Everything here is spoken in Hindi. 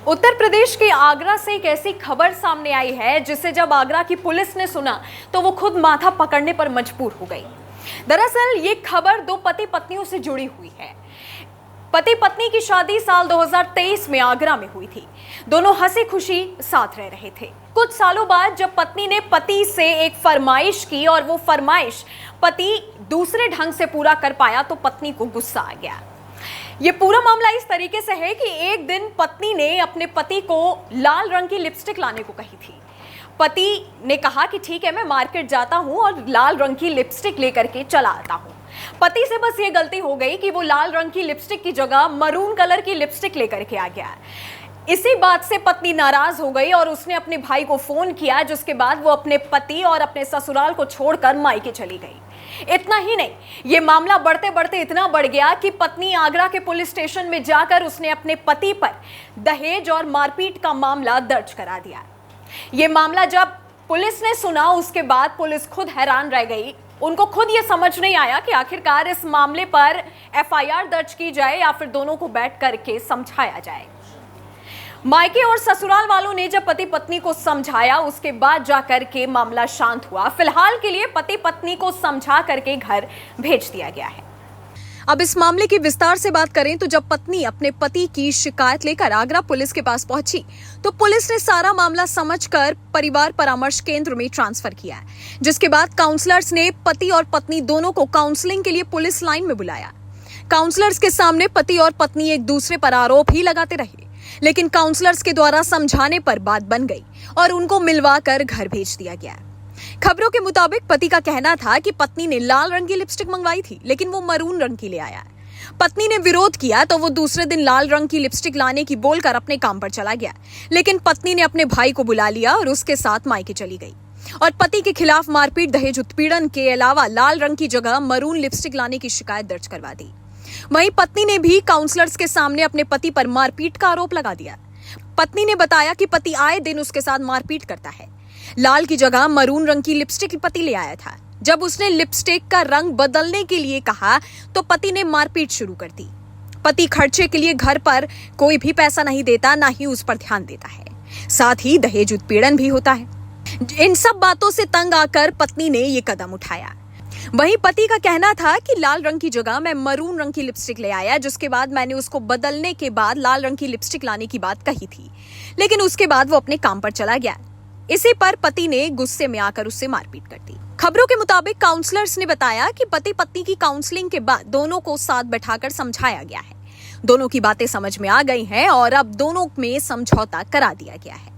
उत्तर प्रदेश के आगरा से एक ऐसी खबर सामने आई है जिसे जब आगरा की पुलिस ने सुना तो वो खुद माथा पकड़ने पर मजबूर हो गई। दरअसल ये खबर दो पति पत्नियों से जुड़ी हुई है। पति पत्नी की शादी साल 2023 में आगरा में हुई थी। दोनों हंसी खुशी साथ रह रहे थे। कुछ सालों बाद जब पत्नी ने पति से एक फरमाइश की और वो फरमाइश पति दूसरे ढंग से पूरा कर पाया तो पत्नी को गुस्सा आ गया। ये पूरा मामला इस तरीके से है कि एक दिन पत्नी ने अपने पति को लाल रंग की लिपस्टिक लाने को कही थी। पति ने कहा कि ठीक है, मैं मार्केट जाता हूं और लाल रंग की लिपस्टिक लेकर के चला आता हूं। पति से बस ये गलती हो गई कि वो लाल रंग की लिपस्टिक की जगह मरून कलर की लिपस्टिक लेकर के आ गया। इसी बात से पत्नी नाराज हो गई और उसने अपने भाई को फोन किया, जिसके बाद वो अपने पति और अपने ससुराल को छोड़कर मायके चली गई। इतना ही नहीं, ये मामला बढ़ते बढ़ते इतना बढ़ गया कि पत्नी आगरा के पुलिस स्टेशन में जाकर उसने अपने पति पर दहेज और मारपीट का मामला दर्ज करा दिया। ये मामला जब पुलिस ने सुना उसके बाद पुलिस खुद हैरान रह गई। उनको खुद ये समझ नहीं आया कि आखिरकार इस मामले पर एफआईआर दर्ज की जाए या फिर दोनों को बैठ करके समझाया जाए। मायके और ससुराल वालों ने जब पति पत्नी को समझाया उसके बाद जाकर के मामला शांत हुआ। फिलहाल के लिए पति पत्नी को समझा करके घर भेज दिया गया है। अब इस मामले की विस्तार से बात करें तो जब पत्नी अपने पति की शिकायत लेकर आगरा पुलिस के पास पहुंची तो पुलिस ने सारा मामला समझकर परिवार परामर्श केंद्र में ट्रांसफर किया, जिसके बाद काउंसलर्स ने पति और पत्नी दोनों को काउंसलिंग के लिए पुलिस लाइन में बुलाया। काउंसलर्स के सामने पति और पत्नी एक दूसरे पर आरोप ही लगाते रहे, लेकिन काउंसलर्स के द्वारा समझाने पर बात बन गई और उनको मिलवाकर घर भेज दिया गया। खबरों के मुताबिक पति का कहना था कि पत्नी ने लाल रंग की लिपस्टिक मंगवाई थी, लेकिन वो मरून रंग की ले आया। पत्नी ने विरोध किया तो वो दूसरे दिन लाल रंग की लिपस्टिक लाने की बोलकर अपने काम पर चला गया, लेकिन पत्नी ने अपने भाई को बुला लिया और उसके साथ मायके चली गई और पति के खिलाफ मारपीट, दहेज उत्पीड़न के अलावा लाल रंग की जगह मरून लिपस्टिक लाने की शिकायत दर्ज करवा दी। वहीं पत्नी ने भी काउंसलर्स के सामने अपने पति पर मारपीट का आरोप लगा दिया। पत्नी ने बताया कि पति आए दिन उसके साथ मारपीट करता है। लाल की जगह मरून रंग की लिपस्टिक पति ले आया था। जब उसने लिपस्टिक का रंग बदलने के लिए कहा तो पति ने मारपीट शुरू कर दी। पति खर्चे के लिए घर पर कोई भी पैसा नहीं देता, ना ही उस पर ध्यान देता है। साथ ही दहेज उत्पीड़न भी होता है। इन सब बातों से तंग आकर पत्नी ने ये कदम उठाया। वहीं पति का कहना था कि लाल रंग की जगह मैं मरून रंग की लिपस्टिक ले आया, जिसके बाद मैंने उसको बदलने के बाद लाल रंग की लिपस्टिक लाने की बात कही थी, लेकिन उसके बाद वो अपने काम पर चला गया। इसी पर पति ने गुस्से में आकर उससे मारपीट कर दी। खबरों के मुताबिक काउंसलर्स ने बताया कि पति पत्नी की काउंसलिंग के बाद दोनों को साथ बैठाकर समझाया गया है। दोनों की बातें समझ में आ गई हैं और अब दोनों में समझौता करा दिया गया है।